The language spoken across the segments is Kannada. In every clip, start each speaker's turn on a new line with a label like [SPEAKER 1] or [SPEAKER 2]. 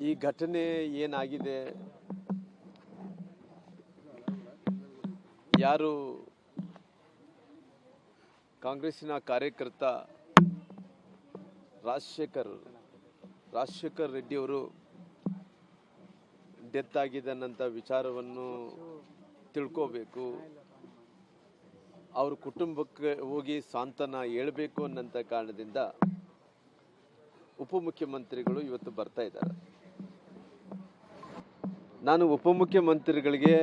[SPEAKER 1] ಈ ಘಟನೆ ಏನಾಗಿದೆ, ಯಾರು ಕಾಂಗ್ರೆಸ್ಸಿನ ಕಾರ್ಯಕರ್ತ ರಾಜಶೇಖರ್ ರೆಡ್ಡಿ ಅವರು ಡೆತ್ ಆಗಿದೆ ಅನ್ನಂಥ ವಿಚಾರವನ್ನು ತಿಳ್ಕೋಬೇಕು, ಅವ್ರ ಕುಟುಂಬಕ್ಕೆ ಹೋಗಿ ಸಾಂತ್ವನ ಹೇಳಬೇಕು ಅನ್ನಂಥ ಕಾರಣದಿಂದ ಉಪಮುಖ್ಯಮಂತ್ರಿಗಳು ಇವತ್ತು ಬರ್ತಾ ಇದ್ದಾರೆ. ನಾನು ಉಪಮುಖ್ಯಮಂತ್ರಿಗಳಿಗೆ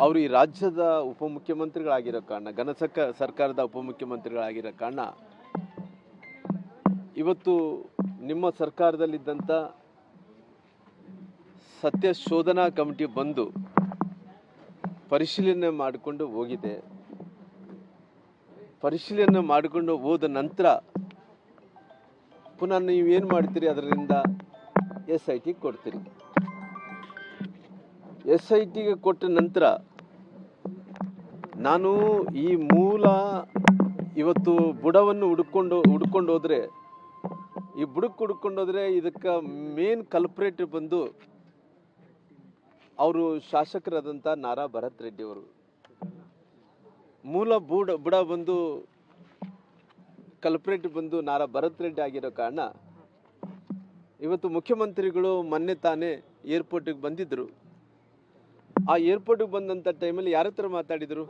[SPEAKER 1] ಅವರು ಈ ರಾಜ್ಯದ ಉಪಮುಖ್ಯಮಂತ್ರಿಗಳಾಗಿರೋ ಕಾರಣ, ಸರ್ಕಾರದ ಉಪಮುಖ್ಯಮಂತ್ರಿಗಳಾಗಿರೋ ಕಾರಣ ಇವತ್ತು ನಿಮ್ಮ ಸರ್ಕಾರದಲ್ಲಿದ್ದಂಥ ಸತ್ಯ ಶೋಧನಾ ಕಮಿಟಿ ಬಂದು ಪರಿಶೀಲನೆ ಮಾಡಿಕೊಂಡು ಹೋಗಿದೆ. ಪರಿಶೀಲನೆ ಮಾಡಿಕೊಂಡು ಹೋದ ನಂತರ ಪುನಃ ನೀವೇನು ಮಾಡ್ತೀರಿ, ಅದರಿಂದ SIT ಕೊಡ್ತೀರಿ. SITಗೆ ಕೊಟ್ಟ ನಂತರ ನಾನು ಈ ಮೂಲ ಇವತ್ತು ಬುಡವನ್ನು ಹುಡ್ಕೊಂಡು ಹೋದ್ರೆ, ಈ ಬುಡಕ್ಕೆ ಹುಡ್ಕೊಂಡು ಹೋದ್ರೆ ಇದಕ್ಕೆ ಮೇನ್ ಕಲ್ಪ್ರೇಟ್ ಬಂದು ಅವರು ಶಾಸಕರಾದಂಥ ನಾರಾ ಭರತ್ ರೆಡ್ಡಿ ಅವರು. ಮೂಲ ಬುಡ ಬಂದು ಕಲ್ಪ್ರೇಟ್ ಬಂದು ನಾರಾ ಭರತ್ ರೆಡ್ಡಿ ಆಗಿರೋ ಕಾರಣ ಇವತ್ತು ಮುಖ್ಯಮಂತ್ರಿಗಳು ಮೊನ್ನೆ ತಾನೇ ಏರ್ಪೋರ್ಟಿಗೆ ಬಂದಿದ್ದರು. ಆ ಏರ್ಪೋರ್ಟಿಗೆ ಬಂದಂಥ ಟೈಮಲ್ಲಿ ಯಾರ ಹತ್ರ ಮಾತಾಡಿದರು?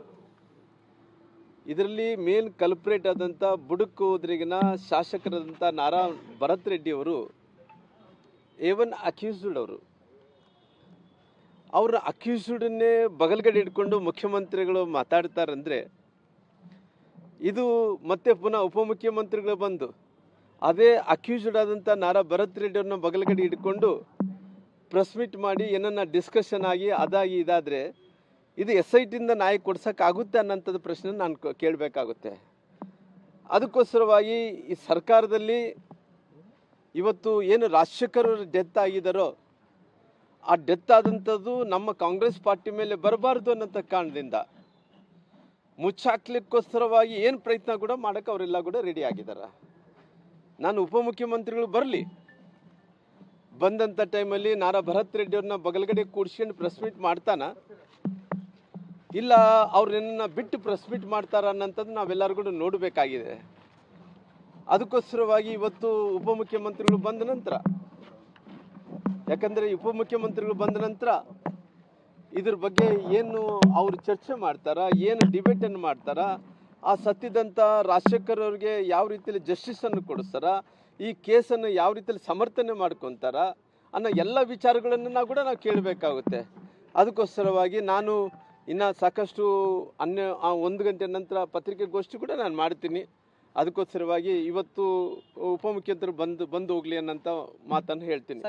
[SPEAKER 1] ಇದರಲ್ಲಿ ಮೇನ್ ಕಲ್ಪ್ರೇಟ್ ಆದಂಥ ಬುಡಕ್ಕೆ ಹೋದ್ರಿಗಿನ ಶಾಸಕರಾದಂಥ ನಾರಾ ಭರತ್ ರೆಡ್ಡಿ ಅವರು A1 ಅಕ್ಯೂಸ್ಡ್ ಅವರು. ಅವ್ರ ಅಕ್ಯೂಸ್ಡನ್ನೇ ಬಗಲ್ಗಡೆ ಇಟ್ಕೊಂಡು ಮುಖ್ಯಮಂತ್ರಿಗಳು ಮಾತಾಡ್ತಾರಂದ್ರೆ, ಇದು ಮತ್ತೆ ಪುನಃ ಉಪಮುಖ್ಯಮಂತ್ರಿಗಳು ಬಂದು ಅದೇ ಅಕ್ಯೂಸ್ಡ್ ಆದಂಥ ನಾರಾ ಭರತ್ ರೆಡ್ಡಿ ಅವ್ರನ್ನ ಬಗಲ್ಗಡೆ ಇಟ್ಕೊಂಡು ಪ್ರೆಸ್ ಮೀಟ್ ಮಾಡಿ ಏನನ್ನ ಡಿಸ್ಕಷನ್ ಆಗಿ ಅದಾಗಿ ಇದಾದರೆ ಇದು SITಯಿಂದ ನ್ಯಾಯ ಕೊಡ್ಸೋಕ್ಕಾಗುತ್ತೆ ಅನ್ನೋಂಥದ್ದು ಪ್ರಶ್ನೆ ನಾನು ಕೇಳಬೇಕಾಗುತ್ತೆ. ಅದಕ್ಕೋಸ್ಕರವಾಗಿ ಈ ಸರ್ಕಾರದಲ್ಲಿ ಇವತ್ತು ಏನು ರಾಜಶೇಖರ್ ಡೆತ್ ಆಗಿದ್ದಾರೋ, ಆ ಡೆತ್ ಆದಂಥದ್ದು ನಮ್ಮ ಕಾಂಗ್ರೆಸ್ ಪಾರ್ಟಿ ಮೇಲೆ ಬರಬಾರ್ದು ಅನ್ನೋಂಥ ಕಾರಣದಿಂದ ಮುಚ್ಚಾಕ್ಲಿಕ್ಕೋಸ್ಕರವಾಗಿ ಏನು ಪ್ರಯತ್ನ ಕೂಡ ಮಾಡೋಕ್ಕೆ ಅವರೆಲ್ಲ ಕೂಡ ರೆಡಿ ಆಗಿದ್ದಾರೆ. ನಾನು ಉಪಮುಖ್ಯಮಂತ್ರಿಗಳು ಬರಲಿ, ಬಂದಂಥ ಟೈಮಲ್ಲಿ ನಾರಾ ಭರತ್ ರೆಡ್ಡಿ ಅವ್ರನ್ನ ಬಗಲ್ಗಡೆ ಕೂಡ್ಸ್ಕೊಂಡು ಪ್ರೆಸ್ ಮೀಟ್ ಮಾಡ್ತಾನ, ಇಲ್ಲ ಅವ್ರನ್ನ ಬಿಟ್ಟು ಪ್ರೆಸ್ ಮೀಟ್ ಮಾಡ್ತಾರ ಅನ್ನೋಂಥದ್ದು ನಾವೆಲ್ಲರೂ ಕೂಡ ನೋಡಬೇಕಾಗಿದೆ. ಅದಕ್ಕೋಸ್ಕರವಾಗಿ ಇವತ್ತು ಉಪಮುಖ್ಯಮಂತ್ರಿಗಳು ಬಂದ ನಂತರ, ಯಾಕಂದರೆ ಉಪಮುಖ್ಯಮಂತ್ರಿಗಳು ಬಂದ ನಂತರ ಇದ್ರ ಬಗ್ಗೆ ಏನು ಅವರು ಚರ್ಚೆ ಮಾಡ್ತಾರ, ಏನು ಡಿಬೇಟನ್ನು ಮಾಡ್ತಾರ, ಆ ಸತ್ತಿದಂಥ ರಾಜಶೇಖರ್ ಅವ್ರಿಗೆ ಯಾವ ರೀತಿಯಲ್ಲಿ ಜಸ್ಟಿಸನ್ನು ಕೊಡಿಸ್ತಾರ, ಈ ಕೇಸನ್ನು ಯಾವ ರೀತಿಯಲ್ಲಿ ಸಮರ್ಥನೆ ಮಾಡ್ಕೊತಾರ ಅನ್ನೋ ಎಲ್ಲ ವಿಚಾರಗಳನ್ನು ನಾವು ಕೇಳಬೇಕಾಗುತ್ತೆ. ಅದಕ್ಕೋಸ್ಕರವಾಗಿ ನಾನು ಇನ್ನು ಸಾಕಷ್ಟು 1 ಗಂಟೆ ನಂತರ ಪತ್ರಿಕೆಗೋಷ್ಠಿ ಕೂಡ ನಾನು ಮಾಡ್ತೀನಿ. ಅದಕ್ಕೋಸ್ಕರವಾಗಿ ಇವತ್ತು ಉಪಮುಖ್ಯಮಂತ್ರಿ ಬಂದು ಹೋಗಲಿ ಅನ್ನೋಂಥ ಮಾತನ್ನು ಹೇಳ್ತೀನಿ.